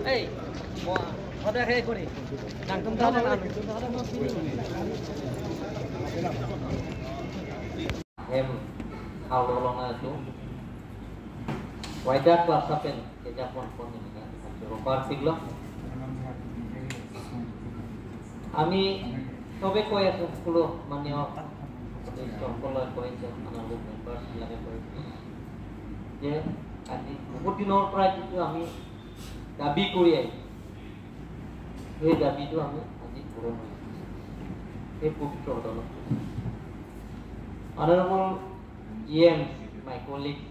Hey, what the heck? Nangkum tahu kan? How long itu? Wajar kelas apa? Kerja pon ini kan? Rupar tiglo. Ami tobe kau ya 10 manio. Contohnya kau itu anak member siapa kau itu? Ya, adi. Bukan nol price itu ami dabi kuliah. Dabi itu ami adi kurang. Putro dulu. Honorable EM, my colleague,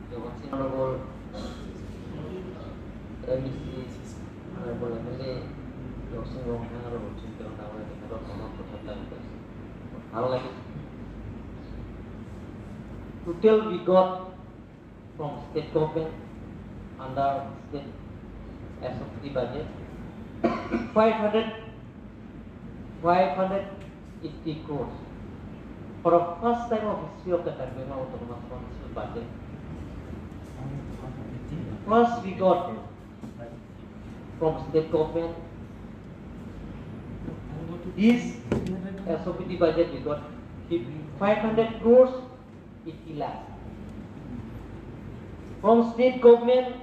the Honorable Honorable MLA, Dr. Honorable Chintan Tawar, the Head of Honorable how like it? Total we got from state government under state SOP budget 580 crores. For the first time of history of the Tanzania Autonomous Council budget. First we got from state government this SOPT budget we got 500 crores 80 lakhs. From state government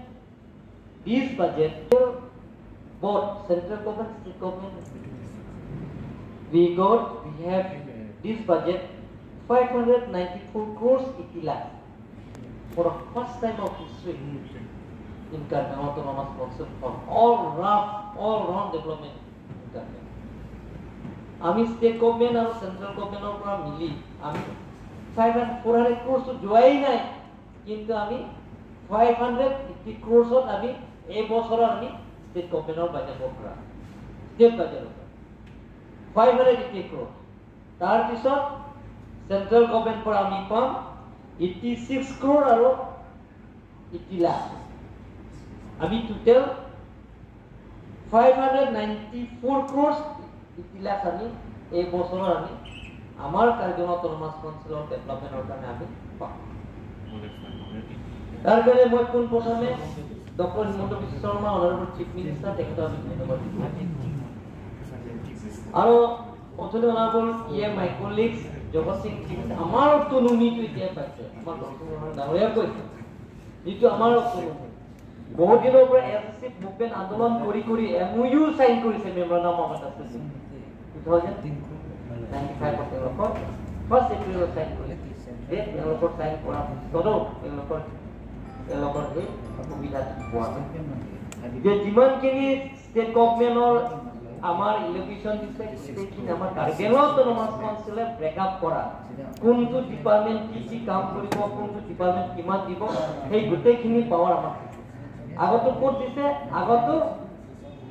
this budget both central government, state government we have this budget 594 crores 80 lakhs for the first time of history in Karnataka Autonomous Council for all round development in Karnataka. Ami state government and central government of Mili, Ami 400 crores to join nai, kintu Ami 550 crores on Ami a bosor Ami state government of budget okra, state budget 550 crores. Tar pisot central government for Ami pam 86 crore aro 80 lakhs. Ami total 594 crores 80 lakhs আমি এই বছৰৰ আমি আমাৰ কাৰ্যন autonomous কাউন্সিলৰ ডেভেলপমেন্টৰ কাৰণে আমি পাম। তাৰ কাৰণে মই কোন প্ৰথমে doctor Himanta Biswa Sarma honourable chief minister তেখেতক আমি ধন্যবাদ দিছোঁ। আৰু অথনি অনাৰেবল মাই কলিগছ জগত সিং আমাৰ অটোনমিটো এতিয়া পাইছে, আমাৰ ডক্টৰ ডাঙৰীয়া কৈছে যিটো আমাৰ অটোনমি বহুত দিনৰ পৰা এছএছসি মুভমেন্ট আন্দোলন কৰি কৰি এমইউ সাইন কৰিছে মেমৰেন্ডাম অফ আন্ডাৰষ্টেণ্ডিং 2095 তেওঁলোকৰ ফাৰ্ষ্ট এপ্ৰিলত সাইন কৰিছে। তেওঁলোকৰ সাইন কৰা পিছতো তেওঁলোকৰ এই সুবিধা পোৱা নাই। যে যিমানখিনি ষ্টেট গভৰ্ণমেণ্টৰ আমাৰ ইলেকশ্যন দিছে সেইখিনি আমাৰ কাৰ্যন অটোনমাস কাউন্সিলে ব্ৰেকআপ কৰা কোনটো ডিপাৰ্টমেণ্ট কি কাম কৰিব, কোনটো ডিপাৰ্টমেণ্ট কিমান দিব, সেই গোটেইখিনি পাৱাৰ আমাৰ আগতো ক'ত দিছে, আগতো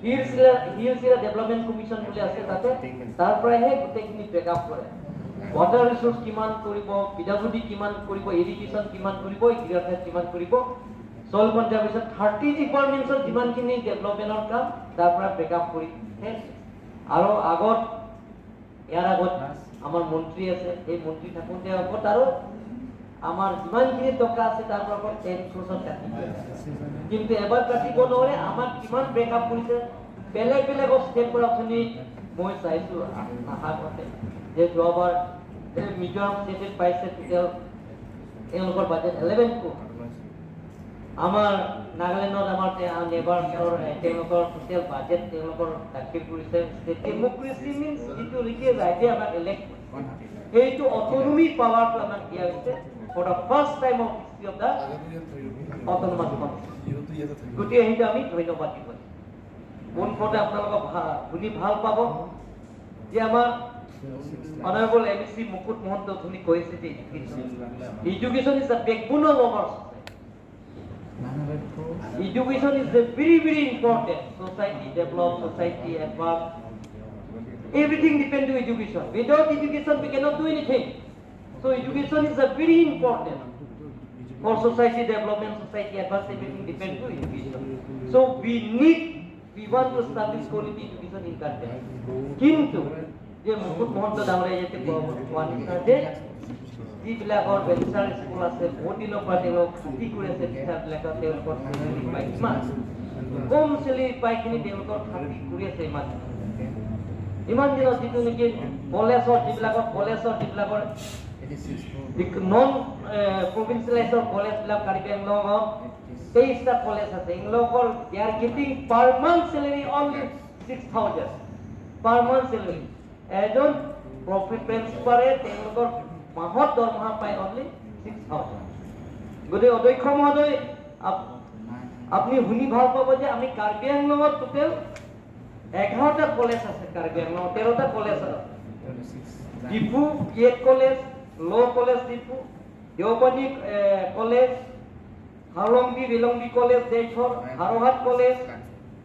হিলছিলা ডেভেলপমেন্ট কমিশন বুলি আছে তাতে তাৰ পৰাহে গোটেইখিনি ব্ৰেকআপ কৰে। ওয়াটাৰ ৰিসোৰ্স কিমান কৰিব, পিডব্লিউডি কিমান কৰিব, ইৰিগেশ্যন কিমান কৰিব, এগ্ৰিকালচাৰ কিমান কৰিব, সল কনজাৰভেশ্যন 30 ডিপাৰ্টমেন্টৰ যিমানখিনি ডেভেলপমেন্টৰ কাম তাৰ পৰা ব্ৰেকআপ কৰি আৰু ইয়াৰ আগত আমাৰ মন্ত্ৰী আছে, এই মন্ত্ৰী থাকোঁতে আগত আৰু আমাৰ যিমানখিনি টকা আছে তাৰ পৰা 10% কাটিব, কিন্তু এবাৰ কাটিব নোৱাৰে। আমাৰ কিমান ব্ৰেকআপ কৰিছে বেলেগ বেলেগ ষ্টেট পৰা আপুনি মই চাইছো আশা মতে যে যোৱাবাৰ মিজোৰাম ষ্টেটত পাইছে তেওঁলোকৰ বাজেট 11 কোটি। আমাৰ নাগালেণ্ডত আমাৰ নেবাৰ তেওঁলোকৰ টোটেল বাজেট তেওঁলোকৰ দাখিল কৰিছে। ডেমক্ৰেচি মিন্স যিটো লিখে ৰাইজে আমাক ইলেক্ট এইটো অটনমি পাৱাৰটো আমাক দিয়া হৈছে for the first time of history of the autonomous council. গতি এইটো আমি ধন্যবাদ দিব। মন ফতে আপোনালোকক শুনি ভাল পাব যে আমাৰ অনাৰেবল এমএসি মুকুট মহন্ত ধুনি কৈছে যে education is the backbone of our society. Education is very important. Society develop, society advance. Everything depends on education. Without education we cannot do anything. So education is very important for society development, society advance, everything depends on education. So we want to establish quality education in country. Kintu je Mukut Mohan Damre jete koan je যিবিলাকৰ বেঞ্চাৰ school আছে বহুত দিনৰ পৰা তেওঁলোক খাতি কৰি আছে টিচাৰবিলাকৰ তেওঁলোকৰ চেলেৰি পাই কিমান কম চেলেৰি পাই কিনি তেওঁলোকৰ খাতি কৰি আছে ইমান দিনত যিটো নেকি কলেজৰ যিবিলাকৰ নন প্ৰভিন্সিয়েলাইজৰ কলেজবিলাক কাৰ্বি আংলঙত 23টা কলেজ আছে ইংলকৰ they are getting per month salary only 6,000 per month salary এজন প্ৰিন্সিপালে তেওঁলোকৰ মাহত দৰমহা পায় only 6,000 গতিকে অধ্যক্ষ মহোদয় আপনি শুনি ভাল পাব যে আমি কাৰ্বি আংলঙত টোটেল 11টা কলেজ আছে কাৰ্বি আংলঙত 13টা কলেজ আছে Diphu B Ed college law college Diphu Deopani college হাৰলংগী ৰিলংগী কলেজ দেশৰ Howraghat college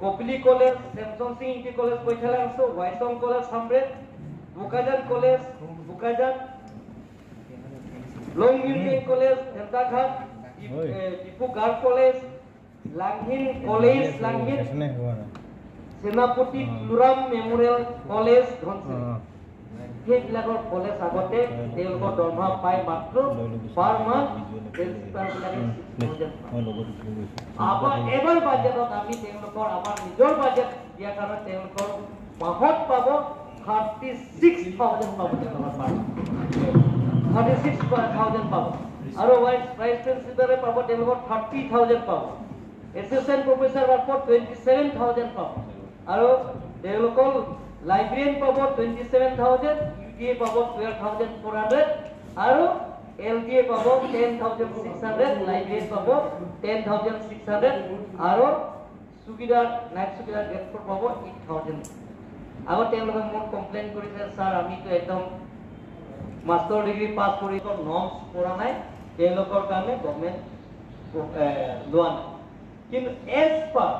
Kopili college Semsonsing ইটি কলেজ কৈঠালাংছ ওয়াইসং কলেজ সামৰেত বুকাজান কলেজ বুকাজান লংগিং কলেজ হেমতাঘাট ডিপু গাৰ্ড কলেজ লাংহিন কলেজ লাংহিন সেনাপতি তুৰাম মেমৰিয়েল কলেজ ধনসিং সেইবিলাকৰ কলেজ আগতে তেওঁলোকৰ দৰমহা পাই মাত্ৰ পাৰ মান্থ এবাৰ বাজেটত আমি তেওঁলোকৰ আমাৰ নিজৰ বাজেট দিয়াৰ কাৰণে তেওঁলোকৰ মাহত পাব 36,000 পাব তেওঁলোকৰ 36,000 পাব আৰু ভাইচ প্ৰিন্সিপালে পাব তেওঁলোকৰ 30,000 পাব এছিষ্টেণ্ট প্ৰফেচাৰ পাব 27,000 পাব আৰু তেওঁলোকৰ লাইব্ৰেৰিয়ান পাব 27,000 ইউটিএ পাব 12,400 আৰু এলডিএ পাব 10,600 লাইব্ৰেৰিয়ান পাব 10,600 আৰু সুবিধাৰ নাইট সুবিধাৰ গ্ৰেড পাব 8,000 আগত তেওঁলোকে মোক কমপ্লেইন কৰিছে স্যাৰ আমিতো একদম মাস্টাৰ ডিগ্ৰী পাছ কৰি নৰ্মছ কৰা নাই তেওঁলোকৰ কাৰণে গভৰ্ণমেণ্ট লোৱা নাই কিন্তু as per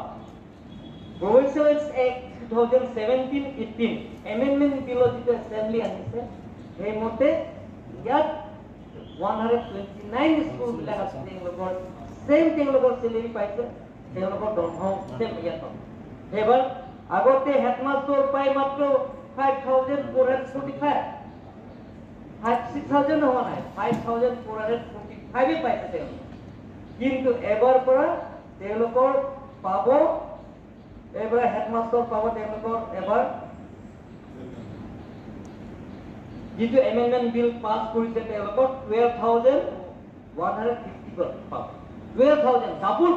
Provincial Act 2017-18 Amendment Bill যিটো Assembly আহিছে সেই মতে ইয়াত 129 স্কুল বিলাক আছে তেওঁলোকৰ তেওঁলোকৰ চেলেৰি পাইছে তেওঁলোকৰ দৰমহা সেম ইয়াত এবাৰ আগতে হেডমাস্টাৰ পাই মাত্ৰ 5,445 6,000 হোৱা নাই 5,445 পাইছে তেওঁলোক কিন্তু এবাৰ পৰা তেওঁলোকৰ পাব এবাৰ হেডমাস্টাৰ পাব তেওঁলোকৰ এবাৰ যিটো এমেন্ডমেন্ট বিল পাস কৰিছে তেওঁলোকৰ 12,150 পাব 12,000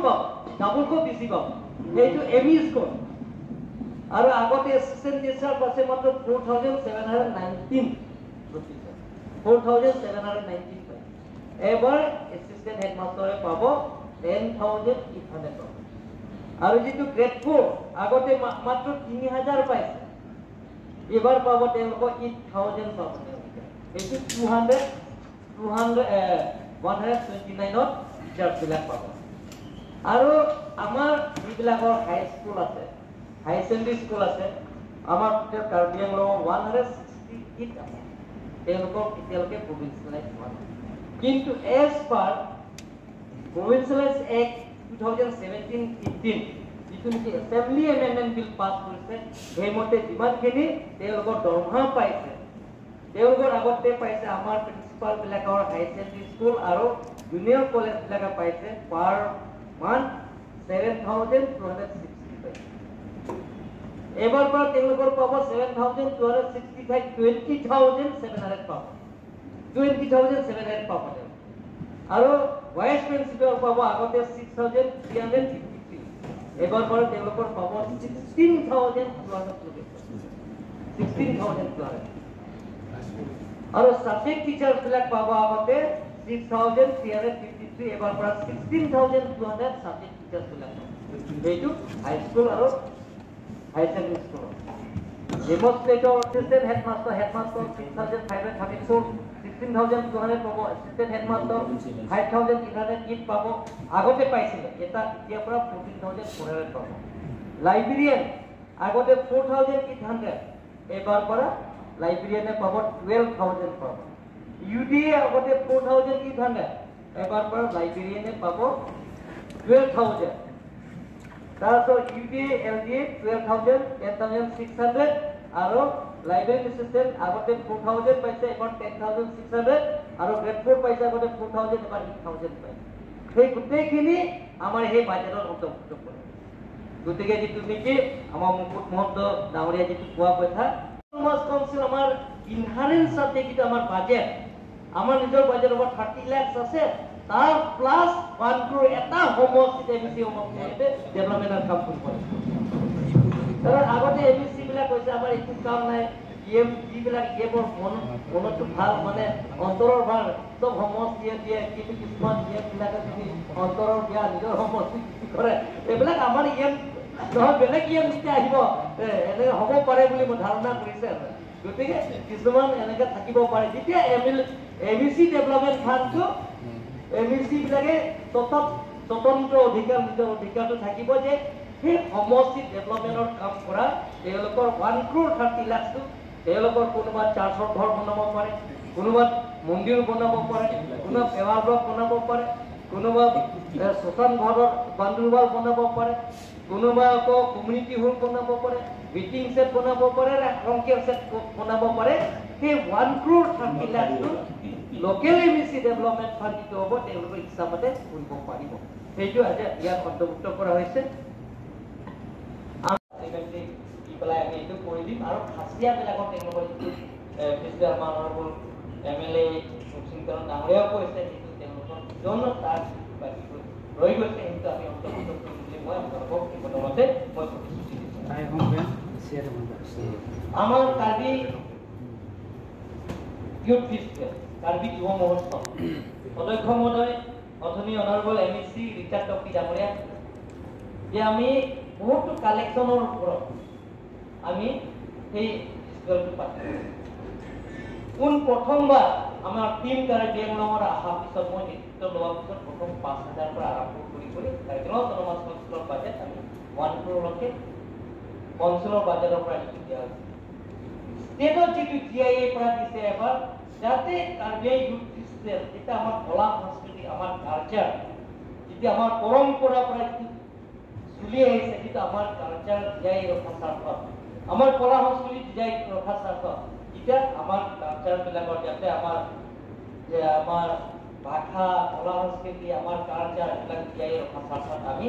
ডাবুলকৈ বেছি পাব এইটো এমই স্কুল আৰু আগতে এসিস্ট্যান্ট টিচাৰ পাছে মাত্ৰ 4,719 এবাৰ এসিস্ট্যান্ট হেডমাস্টাৰে পাব 10,800 পাব আৰু যেটো গ্ৰেড 4 আগতে মাত্ৰ 3,000 পাইছে এবাৰ পাব তেওঁলোকৰ 8,000 পাব এইটো 129ত টিচাৰ বিলাক পাব আৰু আমাৰ যিবিলাকৰ হাই স্কুল আছে হাই সেকেন্ডাৰী স্কুল আছে আমাৰ কাৰ্বি আংলঙৰ 168 আছে তেওঁলোকৰ এতিয়ালৈকে প্ৰভিন্সিয়েলাইজ হোৱা নাই কিন্তু এজ পাৰ প্ৰভিন্সিয়েলাইজ এক্ট 2017-18 যিটো নেকি এছেম্বলি এমেন্ডমেন্ট বিল পাছ কৰিছে সেই মতে যিমানখিনি তেওঁলোকৰ দৰমহা পাইছে তেওঁলোকৰ আগতে পাইছে আমাৰ প্ৰিন্সিপাল বিলাকৰ হাই সেকেন্ডাৰী স্কুল আৰু জুনিয়ৰ কলেজ বিলাকে পাইছে পাৰ মান্থ 7,260 এবাৰ পৰা তেওঁলোকৰ পাব 7,265 20,700 পাব 20,700 পাব আৰু ভাইচ প্ৰিন্সিপাল পাব আগতে 6,353 এবাৰ পৰা তেওঁলোকৰ পাব 16,200 আৰু সাবজেক্ট টিচাৰ বিলাক পাব আগতে 6,353 এবাৰ পৰা 16,200 সাবজেক্ট টিচাৰ বিলাক এইটো হাই স্কুল আৰু হাই সেকেন্ডাৰী স্কুল ডেমনস্ট্ৰেটৰ অ্যাসিস্ট্যান্ট হেডমাস্টাৰ 6,534 16,200 পাব অ্যাসিস্ট্যান্ট হেডমাস্টাৰ 5,308 পাব আগতে পাইছিল এটা এতিয়া পৰা 14,400 পাব লাইব্ৰেৰিয়ান আগতে 4,800 এবাৰ পৰা লাইব্ৰেৰিয়ানে পাব 12,000 পাব ইউডিএ আগতে 4,800 এবাৰ পৰা লাইব্ৰেৰিয়ানে পাব 12,000 তাৰপিছত ইউডিএ এলডিএ 12,000 10,600 আৰু লাইব্ৰেৰী এছিষ্টেণ্ট আগতে 4000 পাইছে, এবাৰ 10600, আৰু গ্ৰেড 4 পাইছে আগতে 4000, এবাৰ 8000 পাইছে। সেই গোটেইখিনি আমাৰ সেই বাজেটত অন্তৰ্ভুক্ত কৰে। গতিকে যিটো নেকি আমাৰ মুকুট মহন্ত ডাঙৰীয়া যিটো কোৱা কথা, অট'নমাছ কাউন্সিল আমাৰ ইনহাৰেন্ট চাবজেক্ট যিটো আমাৰ বাজেট, আমাৰ নিজৰ বাজেট over 30 lakhs আছে, তাৰ প্লাছ 1 crore এটা সমষ্টিতে এবিচি সমষ্টিতে ডেভেলপমেণ্টৰ কাম কৰিব লাগে। কাৰণ আগতে এবিচি বিলাক কৈছে আমাৰ একো কাম নাই, ইএম যিবিলাক ইএমৰ মনতো ভাল, মানে অন্তৰৰ ভাল, চব সমষ্টিয়ে দিয়ে, কিন্তু কিছুমান ইএম বিলাকে যদি অন্তৰৰ দিয়া নিজৰ সমষ্টি কৰে, এইবিলাক আমাৰ ইএম নহয়, বেলেগ ইএম যেতিয়া আহিব এনেকে হ'ব পাৰে বুলি মই ধাৰণা কৰিছে। গতিকে কিছুমান এনেকে থাকিব পাৰে, যেতিয়া এবিচি ডেভেলপমেণ্ট ফাণ্ডটো এবিচি বিলাকে স্বতন্ত্ৰ অধিকাৰ, নিজৰ অধিকাৰটো থাকিব যে সেই সমষ্টি ডেভেলপমেণ্টৰ কাম কৰা তেওঁলোকৰ 1 crore 30 lakhsটো তেওঁলোকৰ কোনোবা চাৰ্চৰ ঘৰ বনাব পাৰে, কোনোবা মন্দিৰ বনাব পাৰে, কোনোবা সেৱা ব্লক বনাব পাৰে, কোনোবা শ্মশান ঘৰৰ বান্দোৱাল বনাব পাৰে, কোনোবা আকৌ কমিউনিটি হল বনাব পাৰে, মিটিং সেট বনাব পাৰে, সংকেত সেট বনাব পাৰে। সেই 1 crore 30 lakhsটো লোকেল এবিচি ডেভেলপমেণ্ট ফাণ্ড যিটো হ'ব তেওঁলোকৰ ইচ্ছামতে কৰিব পাৰিব। সেইটো আজি ইয়াত অন্তৰ্ভুক্ত কৰা হৈছে। আমি এইটো কৰি দিম, আৰু খাচিয়াবিলাকৰ তেওঁলোকৰ যিটো আমাৰ অনাৰেবল MLA লক্ষ্মীকান্ত ডাঙৰীয়াও কৈছে, যিটো তেওঁলোকৰ জনত তাত ৰৈ গৈছে, সেইটো আমি অন্তৰ্ভুক্ত কৰিম বুলি মই আপোনালোকক এই প্ৰথমতে মই প্ৰতিশ্ৰুতি দিছোঁ। আমাৰ কাৰ্বি ইউথ ফেষ্টিভেল, কাৰ্বি যুৱ মহোৎসৱ, অধ্যক্ষ মহোদয় অথনি অনাৰেবল MEC ৰিচাৰ্ড টপি ডাঙৰীয়া যে আমি বহুতো কালেকশ্যনৰ ওপৰত আমি সেই ফেষ্টিভেলটো পাতিম। কোন প্ৰথমবাৰ আমাৰ টিম কাৰ্বিআংলঙৰ অহাৰ পিছত মই নেতৃত্ব লোৱাৰ পিছত প্ৰথম 5000 পৰা আৰম্ভ কৰি কাৰ্বিআংলং অট'নমাছ কাউন্সিলৰ বাজেট আমি 1 crore কাউন্সিলৰ বাজেটৰ পৰা দিয়া হৈছে। ষ্টেটত যিটো GIA পৰা দিছে এবাৰ, যাতে কাৰ্বি ইউথ ফেষ্টিভেল, যেতিয়া আমাৰ কলা সংস্কৃতি, আমাৰ কালচাৰ, যেতিয়া আমাৰ পৰম্পৰা পৰা চলি আহিছে, যিটো আমাৰ কালচাৰ জীয়াই ৰখা স্বাৰ্থত, আমাৰ কলা সংস্কৃতি জীয়াই ৰখা স্বাৰ্থত, এতিয়া আমাৰ কালচাৰবিলাকৰ যাতে আমাৰ ভাষা, কলা সংস্কৃতি, আমাৰ কালচাৰ এইবিলাক জীয়াই ৰখা স্বাৰ্থত আমি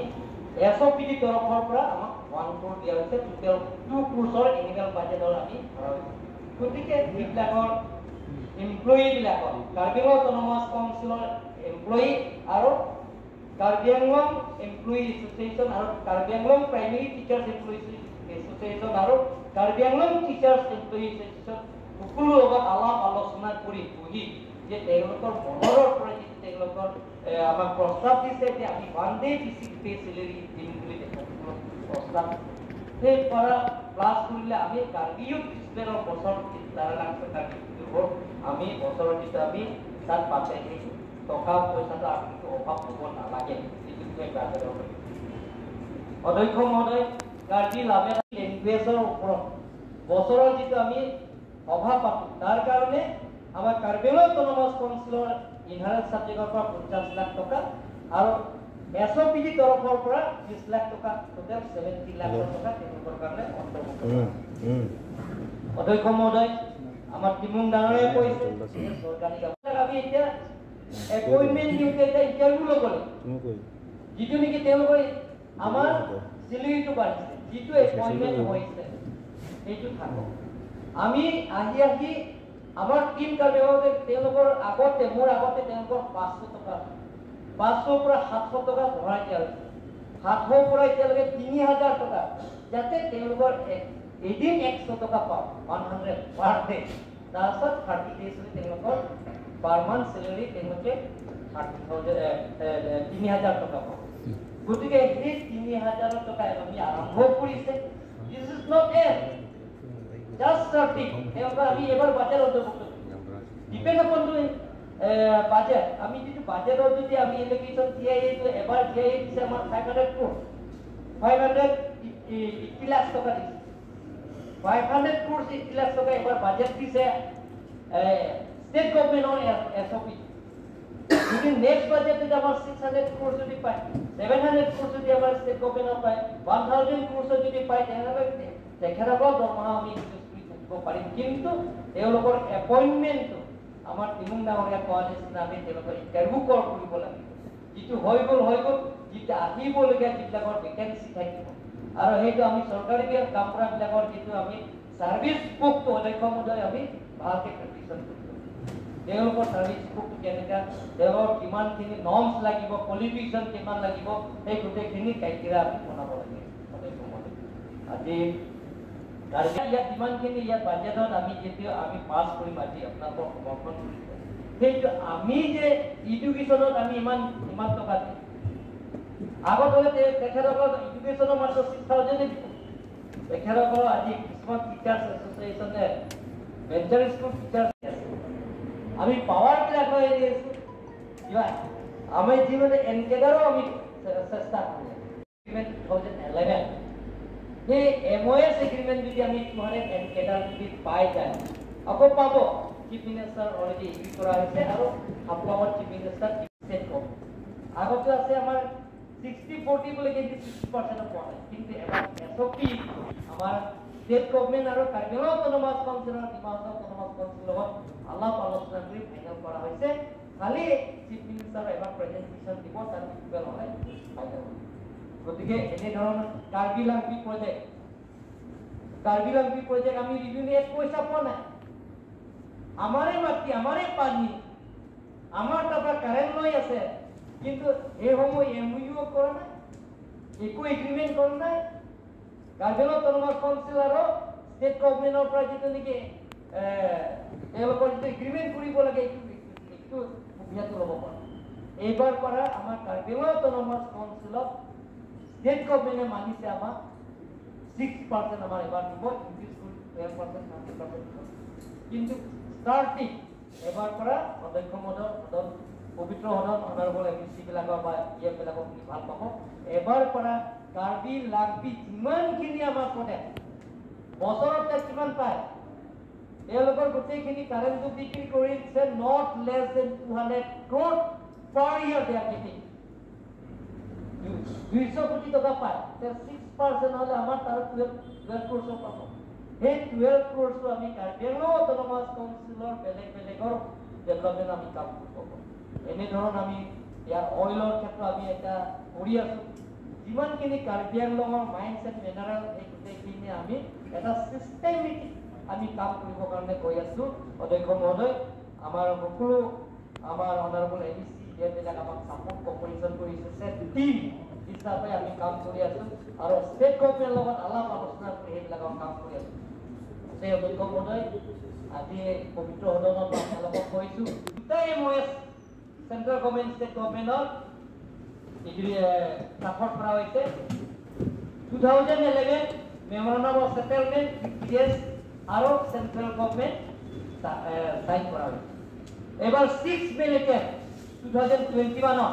SOPD তৰফৰ পৰা আমাক 1 crore দিয়া হৈছে। টোটেল 2 crores এনুৱেল বাজেটৰ আমি ধৰা হৈছে। গতিকে এইবিলাকৰ এমপ্লয়ীবিলাকৰ কাৰ্বি-আংলং অট'নমাছ কাউন্সিলৰ এমপ্লয়ী আৰু কাৰ্বি-আংলং এমপ্লয়ী এছ'চিয়েশ্যন আৰু Karbi Anglong primary teachers employee association আৰু কাৰ্বি-আংলং টিচাৰ্ছ এমপ্লয়ী এছ'চিয়েশ্যন সকলো লগত আলাপ আলোচনা কৰি বহি যে তেওঁলোকৰ মনৰ পৰা যিটো তেওঁলোকৰ আমাক প্ৰস্তাৱ দিছে যে আমি 1 day basic pay salary দিম বুলি তেখেতসকলক প্ৰস্তাৱ, সেই পৰা প্লাছ কৰিলে আমি কাৰ্বি ইউথ ফেষ্টিভেলৰ বছৰত তাৰে আমি বছৰত যিটো আমি তাত পাতে সেই টকা পইচাটো কিন্তু অভাৱ হ'ব নালাগে। অধ্যক্ষ মহোদয়, কাৰ্বি লাভে লেংগুৱেজৰ ওপৰত বছৰত যিটো আমি সভা পাতো, তাৰ কাৰণে আমাৰ কাৰ্বি-আংলং অট'নমাছ কাউন্সিলৰ ইনহাৰেন্ট চাবজেক্টৰ পৰা 50 লাখ টকা আৰু SOPD তৰফৰ পৰা 30 লাখ টকা, টোটেল 70 লাখ টকা তেওঁলোকৰ কাৰণে অন্তৰ্ভুক্ত। অধ্যক্ষ মহোদয়, আমাৰ টিমুং ডাঙৰীয়াই কৈছে চৰকাৰী আমি এতিয়া এপইণ্টমেণ্ট দিওঁতে এতিয়া ইণ্টাৰভিউ ল'ব লাগিব, যিটো নেকি তেওঁলোকৰ আমাৰ চেলেৰিটো বাঢ়িছে, যিটো এপইণ্টমেণ্ট হৈছে সেইটো থাকক। আমি আহি আমাৰ টিম কাৰ্বিআংলঙে তেওঁলোকৰ আগতে মোৰ আগতে তেওঁলোকৰ 500 টকা, 500 পৰা 700 টকা বঢ়াই দিয়া হৈছে, 700 পৰা এতিয়ালৈকে 3000 টকা, যাতে তেওঁলোকৰ এদিন 100 টকা পাওক, 100 পাৰ ডে, তাৰপিছত 30 days তেওঁলোকৰ পাৰ মান্থ চেলেৰি তেওঁলোকে 3000 টকা পাব। গতিকে সেই 3000 টকা আমি আৰম্ভ কৰিছে। This is not end, just starting. আমি এবাৰ বাজেট অন্তৰ্ভুক্ত ডিপেণ্ড আপন টু বাজেট। আমি যিটো বাজেটৰ যদি আমি এলোকেশ্যন GIA এবাৰ GIA দিছে আমাৰ 500 crore, 580 লাখ টকা দিছে, 500 crore 80 লাখ টকা এবাৰ বাজেট দিছে ষ্টেট গভৰ্ণমেণ্টৰ SOPD। যদি নেক্সট বাজেট যদি আমাৰ 600 crore যদি পায়, 700 crore যদি আমাৰ ষ্টেট গভৰ্ণমেণ্টৰ পায়, 1000 crore যদি পায়, তেনেহ'লে তেখেতসকলৰ দৰমহা আমি ইনক্ৰিজ কৰি থাকিম। দিব পাৰিম কিন্তু তেওঁলোকৰ এপইণ্টমেণ্টটো আমাৰ টিমুং ডাঙৰীয়া কোৱা নিচিনা আমি তেওঁলোকৰ ইণ্টাৰভিউ কৰিব লাগিব যিটো হৈ গ'ল যিটো আহিবলগীয়া যিবিলাকৰ ভেকেঞ্চি থাকিব আৰু সেইটো আমি চৰকাৰী কাম কৰাবিলাকৰ যিটো আমি সাৰ্ভিস বুকটো অধ্যক্ষ মহোদয় আমি ভালকে প্ৰেক্টিছন কৰিব তেওঁলোকৰ সাৰ্ভিস বুকটো কেনেকা তেওঁলোকৰ কিমানখিনি নৰ্মছ লাগিব কোৱালিফিকেশ্যন কিমান লাগিব সেই গোটেইখিনি ক্ৰাইটেৰিয়া আমি বনাব লাগে অধ্যক্ষ মহোদয় আজি ইয়াত কিমানখিনি ইয়াত বাজেটত আমি যেতিয়া আমি পাছ কৰিম আজি আপোনালোকৰ সমৰ্থন কৰিব সেইটো আমি যে এডুকেশ্যনত আমি ইমান টকা দিম আগত হলে তেখেতসকলৰ এডুকেশ্যনৰ মাত্ৰ 6,000 দিব তেখেতসকলৰ আজি কিছুমান টিচাৰ্ছ এছ'চিয়েশ্যনে ভেঞ্চাৰ স্কুল টিচাৰ্ছ আছে আমি পাৱাৰবিলাক লৈ আহি আছোঁ কিবা আমি যিমানে এনকেডাৰো আমি চেষ্টা কৰি আছোঁ 2011 সেই MOS এগ্ৰিমেণ্ট যদি আমি 200 এনকেডাৰ যদি পাই যায় আকৌ পাব চিফ মিনিষ্টাৰ অলৰেডি এগ্ৰি কৰা হৈছে আৰু হাফলঙৰ চিফ মিনিষ্টাৰ ছেট হ'ব আগতে আছে আমাৰ 60-40 বুলি কিন্তু 60% পোৱা নাই কিন্তু এবাৰ SOP আমাৰ ষ্টেট গভৰ্ণমেণ্ট আৰু কাৰ্বি আংলং অটোনমাছ কাউন্সিল আৰু ডিমা হাছাও অটোনমাছ কাউন্সিলৰ লগত আলাপ আলোচনা কৰি ফাইনেল কৰা হৈছে খালি চিফ মিনিষ্টাৰ এবাৰ প্ৰেজেণ্টেশ্যন দিব তাৰ পিছতে হয় ফাইনেল গতিকে এনে ধৰণৰ কাৰ্বি লাংপি প্ৰজেক্ট আমি ৰিভিউ এক পইচা পোৱা নাই আমাৰে মাটি আমাৰে পানী আমাৰ তাৰপৰা কাৰেণ্ট লৈ আছে কিন্তু এই সময় MOU কৰা নাই একো এগ্ৰিমেণ্ট কৰা নাই কাৰ্বি আংলং অটোনমাছ কাউন্সিল আৰু ষ্টেট গভৰ্ণমেণ্টৰ পৰা যিটো নেকি তেওঁলোকৰ যিটো এগ্ৰিমেণ্ট কৰিব লাগে এইটো সুবিধাটো ল'ব পৰা এইবাৰ পৰা আমাৰ কাৰ্বি আংলং অটোনমাছ কাউন্সিলত ষ্টেট গভৰ্ণমেণ্টে মানিছে আমাক 6% আমাৰ এবাৰ দিব ইনক্ৰিজ কৰি 12% 30% দিব কিন্তু ষ্টাৰ্টিং এবাৰ পৰা অধ্যক্ষ মহোদয় সদন পবিত্ৰ সদন অনাৰেবল MPC বিলাকৰ বা বিলাকক ভাল পাব এবাৰ পৰা কাৰ্বি লাংপি যিমানখিনি আমাৰ পৰে বছৰত কিমান পায় তেওঁলোকৰ গোটেইখিনি কাৰেণ্টটো বিক্ৰী কৰিছে not less than 200 crore per year they are getting 200 কোটি টকা পায় 6% হলে আমাৰ তাৰ 12 crore পাব সেই 12 crore আমি কাৰ্বি আংলং অটোনমাছ কাউন্সিলৰ বেলেগৰ ডেভেলপমেণ্ট আমি কাম কৰিব এনে ধৰণ আমি ইয়াৰ অইলৰ ক্ষেত্ৰত আমি এটা কৰি আছো যিমানখিনি কাৰ্বি আংলঙৰ মাইণ্ডছেট জেনেৰেল এই গোটেইখিনি আমি এটা চিষ্টেমেটিক আমি কাম কৰিবৰ কাৰণে গৈ আছো অধ্যক্ষ মহোদয় আমাৰ সকলো আমাৰ অনাৰেবল MPC যিবিলাক আমাক ছাপোৰ্ট কপাৰেশ্যন কৰিছে টিম হিচাপে আমি কাম কৰি আছো আৰু ষ্টেট গভৰ্ণমেণ্টৰ লগত আলাপ আলোচনা কৰি সেইবিলাকৰ কাম কৰি আছো সেই অধ্যক্ষ মহোদয় আজি পবিত্ৰ সদনত আপোনালোকক কৈছো দুটাই MOS চেন্ট্ৰেল গভৰ্ণমেণ্ট ষ্টেট গভৰ্ণমেণ্টৰ সাফৰ কৰা হৈছে 2011 মেমৰেণ্ডাম অফ সেটেলমেন্ট PPS আৰু চেন্ট্ৰেল গভৰ্ণমেণ্ট সাইন কৰা হৈছে এবাৰ 6 মেলৈকে 2021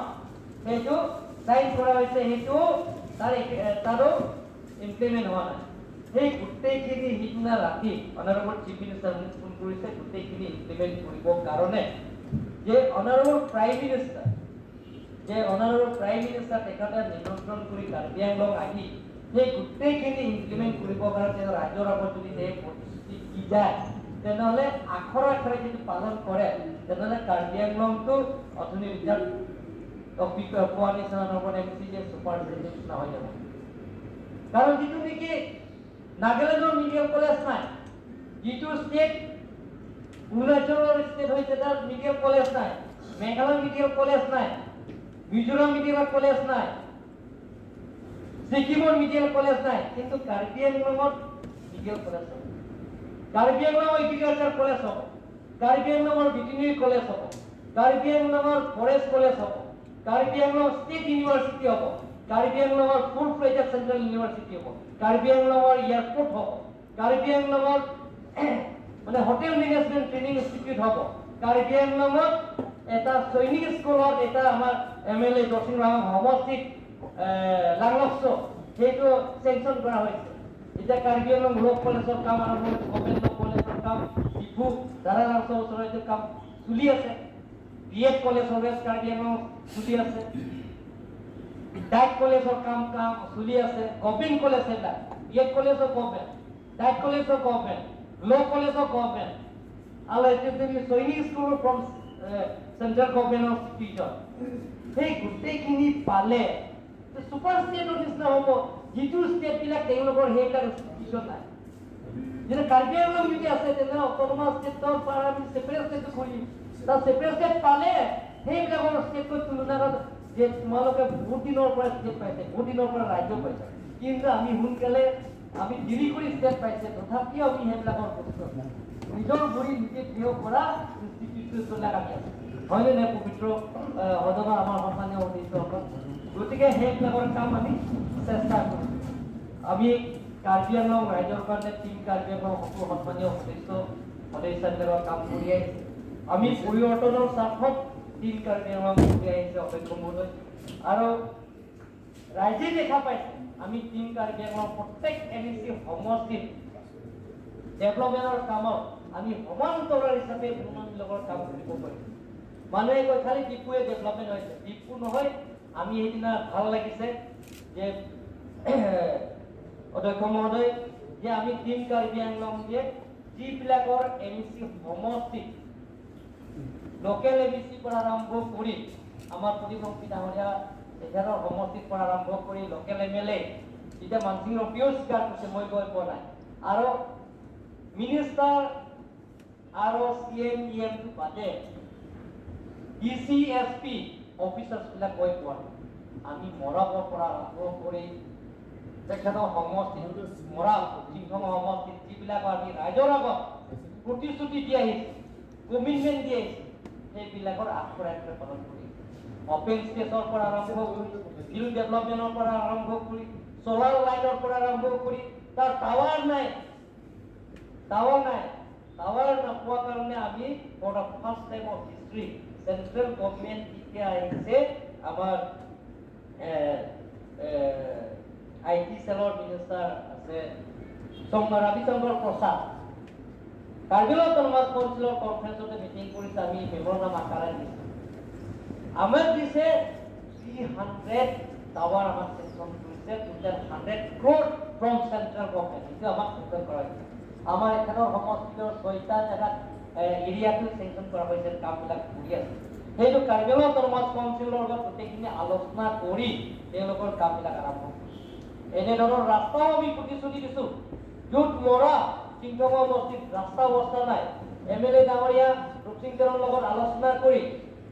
সেইটো সাইন কৰা হৈছে সেইটো তাৰো ইমপ্লিমেণ্ট হোৱা নাই সেই গোটেইখিনি সিদিনা ৰাতি অনাৰেবল চিফ মিনিষ্টাৰ ফোন কৰিছে গোটেইখিনি ইমপ্লিমেণ্ট কৰিবৰ কাৰণে যে অনাৰেবল প্ৰাইম মিনিষ্টাৰ তেখেতে নিমন্ত্ৰণ কৰি কাৰ্বি আংলং আহি সেই গোটেইখিনি ইমপ্লিমেণ্ট কৰিবৰ কাৰণে ৰাজ্যৰ আগত যদি প্ৰতিশ্ৰুতি দি যায় তেনেহ'লে আখৰে যদি পালন কৰে তেনেহ'লে কাৰ্বি আংলংটো অথনি ৰিজাৰ্ভ পোৱা নিচিনা নগৰ MPC যে ছুপাৰ নিচিনা হৈ যাব কাৰণ যিটো নেকি নাগালেণ্ডৰ মিডিয়াম কলেজ নাই যিটো ষ্টেট অৰুণাচলৰ ষ্টেট হৈছে তাত মিডিয়াম কলেজ নাই মেঘালয় মিডিয়াম কলেজ নাই মিজোৰাম মিডিয়াম কলেজ নাই ছিকিমৰ মিডিয়াম কলেজ নাই কিন্তু কাৰ্বি আংলঙত মিডিয়াম কলেজ হ'ব কাৰ্বি আংলঙৰ এগ্ৰিকালচাৰ কলেজ হ'ব কাৰ্বি আংলঙৰ ভেটেৰিনেৰী কলেজ হ'ব কাৰ্বি আংলঙৰ ফৰেষ্ট কলেজ হ'ব কাৰ্বি আংলং ষ্টেট ইউনিভাৰ্চিটি হ'ব কাৰ্বি আংলঙৰ ফুল ফ্লেজড চেন্ট্ৰেল ইউনিভাৰ্চিটি হ'ব কাৰ্বি আংলঙৰ এয়াৰপোৰ্ট হ'ব কাৰ্বি আংলঙৰ মানে হোটেল মেনেজমেণ্ট ট্ৰেইনিং ইনষ্টিটিউট হ'ব কাৰ্বি আংলঙত এটা সৈনিক স্কুলত এটা আমাৰ MLA দৰ্শিং ৰাম সমষ্টিত লাংলক্স সেইটো চেংচন কৰা হৈছে এতিয়া কাৰ্বি আংলং ল' কলেজৰ কাম আৰম্ভ হৈছে গভৰ্ণমেণ্ট ল' কলেজৰ কাম ডিফু দাৰাগাঁও ওচৰতে কাম চলি আছে BEd college west Karbi Anglong চলি আছে ডাইট কলেজৰ কাম চলি আছে গভৰ্ণমেণ্ট কলেজ এটা BEd college of government DIET college of government law college of government, allegedly Soini school from central government teacher. Hey, good taking it pale. The super state of this now, Jitu state like they will over here and teacher. Then a career of you just said, now, autonomous state or paramis separate state to you. The separate state pale, hey, the whole state to another. যে তোমালোকে বহুত দিনৰ পৰা state পাইছে, বহুত দিনৰ পৰা ৰাজ্য পাইছে, কিন্তু আমি সোনকালে আমি দেৰি কৰি ষ্টেট পাইছে, তথাপিও আমি সেইবিলাকৰ প্ৰস্তুত নিজৰ ভৰি নিজে থিয় কৰা ইনষ্টিটিউচনবিলাক আমি আছে হয়নে নে পবিত্ৰ সদনৰ আমাৰ সন্মানীয় সদস্যসকল। গতিকে সেইবিলাকৰ কাম আমি চেষ্টা কৰিম। আমি কাৰ্বি আংলং ৰাইজৰ কাৰণে টিম কাৰ্বি আংলং সকলো সন্মানীয় সদস্যবিলাকৰ কাম কৰি আহিছে। আমি পৰিৱৰ্তনৰ স্বাৰ্থত টিম কাৰ্বি আংলং কৰি আহিছে অধ্যক্ষ মহোদয়, আৰু ৰাইজে দেখা পাইছে আমি টিম কাৰ্বি আংলং প্ৰত্যেক এনএচি সমষ্টিত ডেভেলপমেণ্টৰ কামত আমি সমান্তৰাল হিচাপে উন্নয়নমূলকৰ কাম কৰিব পাৰিম। মানুহে কয় খালি ডিপুৱে ডেভেলপমেণ্ট হৈছে, ডিপু নহয়। আমি সেইদিনা ভাল লাগিছে যে অধ্যক্ষ মহোদয় যে আমি টিম কাৰ্বি আংলং দিয়ে যিবিলাকৰ এনএচি সমষ্টিত লোকেল এবিসি পৰা আৰম্ভ কৰি আমাৰ প্ৰতিভক্তি ডাঙৰীয়া এঘাৰৰ সমষ্টিৰ পৰা আৰম্ভ কৰি লোকেল এমএলএ এতিয়া মানসিংহৰ প্ৰিয় স্বীকাৰ কৰিছে, মই গৈ পোৱা নাই, আৰু মিনিষ্টাৰ আৰু CM EMটো বাদে DC SP অফিচাৰ্ছবিলাক গৈ পোৱা নাই। আমি মৰাবৰ পৰা আৰম্ভ কৰি তেখেতৰ সমষ্টিত মৰা সিংহ সমষ্টিত যিবিলাক আমি ৰাইজৰ আগত প্ৰতিশ্ৰুতি দি আহিছে, কমিটমেণ্ট দি আহিছে, সেইবিলাকৰ আখৰাই পালন কৰি অপেন স্পেচৰ পৰা আৰম্ভ কৰি ফিল্ড ডেভেলপমেণ্টৰ পৰা আৰম্ভ কৰি সোলাৰ লাইনৰ পৰা আৰম্ভ কৰি তাৰ টাৱাৰ নাই, টাৱাৰ নোপোৱাৰ কাৰণে আমি for the first time of history central government এতিয়া আহিছে আমাৰ IT সেলৰ মিনিষ্টাৰ আছে ৰবিশংকৰ প্ৰসাদ, কাৰ্গিল অটোনমাস কাউন্সিলৰ কনফাৰেন্সতে মিটিং কৰিছে, আমি মেমোৰেণ্ডাম আকাৰে দিছে, আমাৰ দিছে 300 টাৱাৰ আমাক চেংচন কৰিছে, total 100 crore from central government, এইটো আমাক চেংচন কৰা হৈছে। আমাৰ এখনৰ সমষ্টিৰ 6টা জেগাত এৰিয়াটো চেংচন কৰা হৈছে, কামবিলাক কৰি আছে। সেইটো কাৰ্গিল অটোনমাস কাউন্সিলৰ লগত গোটেইখিনি আলোচনা কৰি তেওঁলোকৰ কামবিলাক আৰম্ভ কৰিছে। এনেধৰণৰ ৰাস্তাও আমি প্ৰতিশ্ৰুতি দিছো, য'ত মৰা সিংহ সমষ্টিত ৰাস্তা অৱস্থা নাই, MLA ডাঙৰীয়া ৰূপসিংহৰ লগত আলোচনা কৰি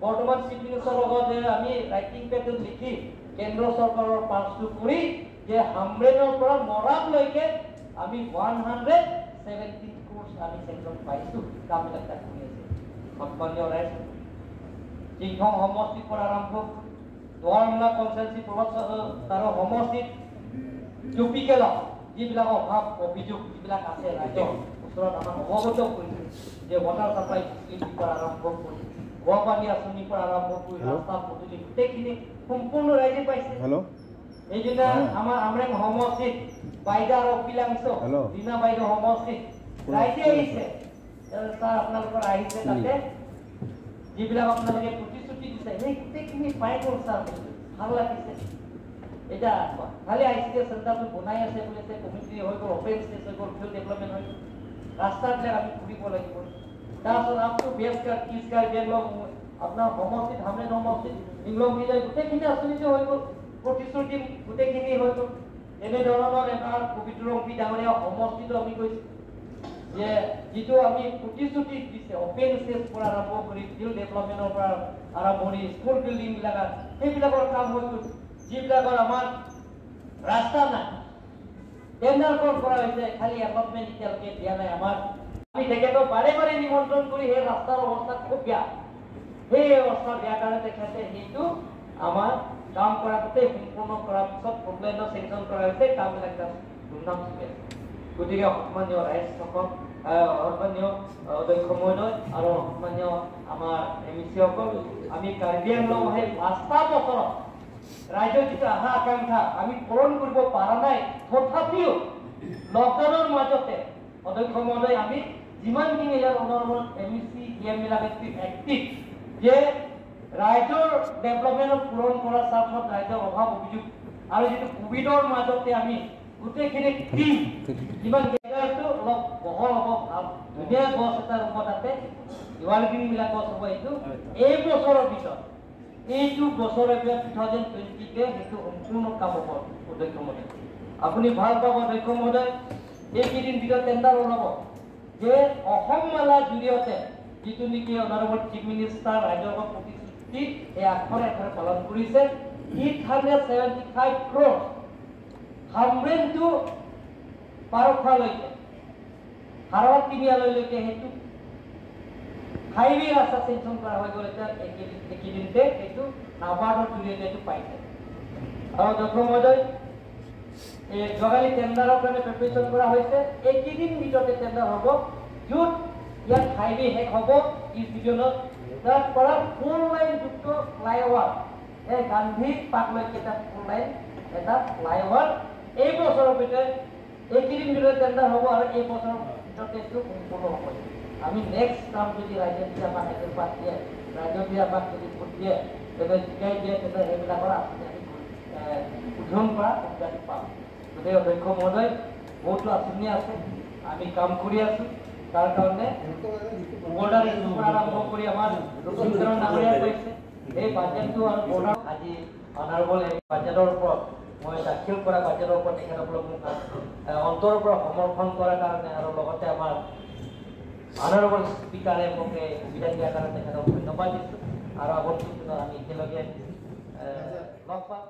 বৰ্তমান চিফ মিনিষ্টাৰৰ লগত আমি ৰাইটিং পেটাৰ্ণ লিখি কেন্দ্ৰ চৰকাৰৰ পাছটো কৰি যে হামৰেনৰ পৰা মৰালৈকে আমি 117 crore আমি চেংচন পাইছো, কামবিলাক তাত কৰি আছে। সন্মানীয় ৰাইজ, সিংহ সমষ্টিৰ পৰা আৰম্ভ দুৱাৰমুলা কনষ্টিটুৱেন্সি তাৰ সমষ্টিত টপিকেল যিবিলাক অভাৱ অভিযোগ যিবিলাক আছে ৰাইজৰ ওচৰত আমাক অৱগত কৰিছে, যে ৱাটাৰ ছাপ্লাই ফেচিলিটিৰ পৰা আৰম্ভ কৰি গোৱা পানী আঁচনিৰ পৰা আৰম্ভ কৰি ৰাস্তা পদূলি গোটেইখিনি সম্পূৰ্ণ ৰাইজে পাইছে। এইদিনা আমাৰ আমৰেং সমষ্টিত বাইদা আৰু পিলাংছ ৰীনা বাইদেউ সমষ্টিত ৰাইজে আহিছে, ছাৰ আপোনালোকৰ আহিছে, তাতে যিবিলাক আপোনালোকে প্ৰতিশ্ৰুতি দিছে সেই গোটেইখিনি পাই গ'ল ছাৰ, ভাল লাগিছে। এটা খালি ICDS চেণ্টাৰটো বনাই আছে বুলি কমিটি হৈ গ'ল, অপেন স্পেচ হৈ গ'ল, ফিল্ড ডেভেলপমেণ্ট হৈ গ'ল, ৰাস্তাবিলাক আমি ঘূৰিব লাগিব। তাৰপিছত আপটো বেজকাৰ কিচকাৰ বেংলং আপোনাৰ সমষ্টিত হামৰেন সমষ্টিত ইংলং মিলাই গোটেইখিনি আঁচনিটো হৈ গ'ল, প্ৰতিশ্ৰুতি গোটেইখিনি হৈ গ'ল। এনেধৰণৰ এটা পবিত্ৰ ডাঙৰীয়া সমষ্টিটো আমি কৈছোঁ যে যিটো আমি প্ৰতিশ্ৰুতি দিছে অপেন স্পেচ পৰা আৰম্ভ কৰি ফিল্ড ডেভেলপমেণ্টৰ পৰা আৰম্ভ কৰি স্কুল বিল্ডিংবিলাক সেইবিলাকৰ কাম হৈ গ'ল। যিবিলাকৰ আমাৰ ৰাস্তা নাই টেণ্ডাৰ কৰা হৈছে, খালি এপইণ্টমেণ্ট এতিয়ালৈকে দিয়া নাই আমাৰ। আমি তেখেতক বাৰে বাৰে নিমন্ত্ৰণ কৰি সেই ৰাস্তাৰ অৱস্থা খুব বেয়া, সেই অৱস্থা বেয়া কাৰণে তেখেতে সেইটো আমাৰ কাম কৰা গোটেই সম্পূৰ্ণ কৰাৰ পিছত প্ৰব্লেম চেংচন কৰা হৈছে, কামবিলাক ধুমধাম চলি আছে। গতিকে সন্মানীয় ৰাইজসকল, সন্মানীয় অধ্যক্ষ মহোদয় আৰু সন্মানীয় আমাৰ MEC সকল, আমি কাৰ্বি আংলং সেই 5টা বছৰত ৰাইজৰ যিটো আশা আকাংক্ষা আমি পূৰণ কৰিব পৰা নাই, তথাপিও লকডাউনৰ মাজতে অধ্যক্ষ মহোদয় আমি যিমানখিনি ইয়াৰ অনবৰত MEC DM বিলাকে এক্টিভ যে ৰাইজৰ ডেভেলপমেণ্ট পূৰণ কৰাৰ স্বাৰ্থত ৰাইজৰ অভাৱ অভিযোগ আৰু যিটো কোভিডৰ মাজতে আমি গোটেইখিনি টিম যিমান অলপ বহল হ'ব ভাল ধুনীয়া গছ এটা ৰুব তাতে এভাৰগ্ৰীণ বিলাক গছ হ'ব এইটো এই বছৰৰ ভিতৰত এইটো বছৰৰ ভিতৰত 2020 কে সেইটো সম্পূৰ্ণ কাম হ'ব অধ্যক্ষ মহোদয় আপুনি ভাল পাব অধ্যক্ষ মহোদয় এইকেইদিন ভিতৰত টেণ্ডাৰ ওলাব যে অসম মেলাৰ জৰিয়তে যিটো নেকি অনাৰেবল চিফ মিনিষ্টাৰ ৰাজ্যৰ প্ৰতিশ্ৰুতি এই আখৰে আখৰে পালন কৰিছে 875 crore হামৰেনটো পাৰখালৈকে হাৰত তিনিয়ালৈকে সেইটো হাইৱে ৰাস্তা চেংচন কৰা হৈ গ'ল এতিয়া এইকেইদিনতে এইটো নাবাৰ্ডৰ জৰিয়তে এইটো পাইছে আৰু অধ্যক্ষ মহোদয় এই যোগালী টেণ্ডাৰৰ কাৰণে প্ৰিপেৰেশ্যন কৰা হৈছে এইকেইদিন ভিতৰতে টেণ্ডাৰ হ'ব য'ত ইয়াত হাইৱে শেষ হ'ব ইষ্ট ডিভিজনত তাৰ পৰা 4 লাইন যুক্ত ফ্লাইঅভাৰ এই গান্ধী পাৰ্কলৈকে এটা 4 লাইন এটা ফ্লাইঅভাৰ এই বছৰৰ ভিতৰত এইকেইদিন ভিতৰত টেণ্ডাৰ হ'ব আৰু এই বছৰৰ ভিতৰতে এইটো সম্পূৰ্ণ হ'ব আমি নেক্সট কাম যদি ৰাজ্যত যদি আমাক সেইটো পাত দিয়ে ৰাজ্যত যদি আমাক যদি ভোট দিয়ে তেতিয়া শিকাই দিয়ে তেতিয়া সেইবিলাকৰ আপুনি আমি উদ্বোধন কৰা সুবিধাটো পাম গতিকে অধ্যক্ষ মহোদয় বহুতো আঁচনি আছে আমি কাম কৰি আছোঁ তাৰ কাৰণে বৰ্ডাৰ ইছ্যু পৰা আৰম্ভ কৰি আমাৰ লখিমপুৰৰ নাগৰিক পাইছে এই বাজেটটো আৰু বৰ্ডাৰ আজি অনাৰেবল এই বাজেটৰ ওপৰত মই দাখিল কৰা বাজেটৰ ওপৰত তেখেতসকলক মোক অন্তৰৰ পৰা সমৰ্থন কৰাৰ কাৰণে আৰু লগতে আমাৰ অনাৰেবল স্পীকাৰে মোক সুবিধা দিয়াৰ কাৰণে তেখেতক ধন্যবাদ দিছোঁ আৰু আগন্তুক দিনত আমি একেলগে লগ পাম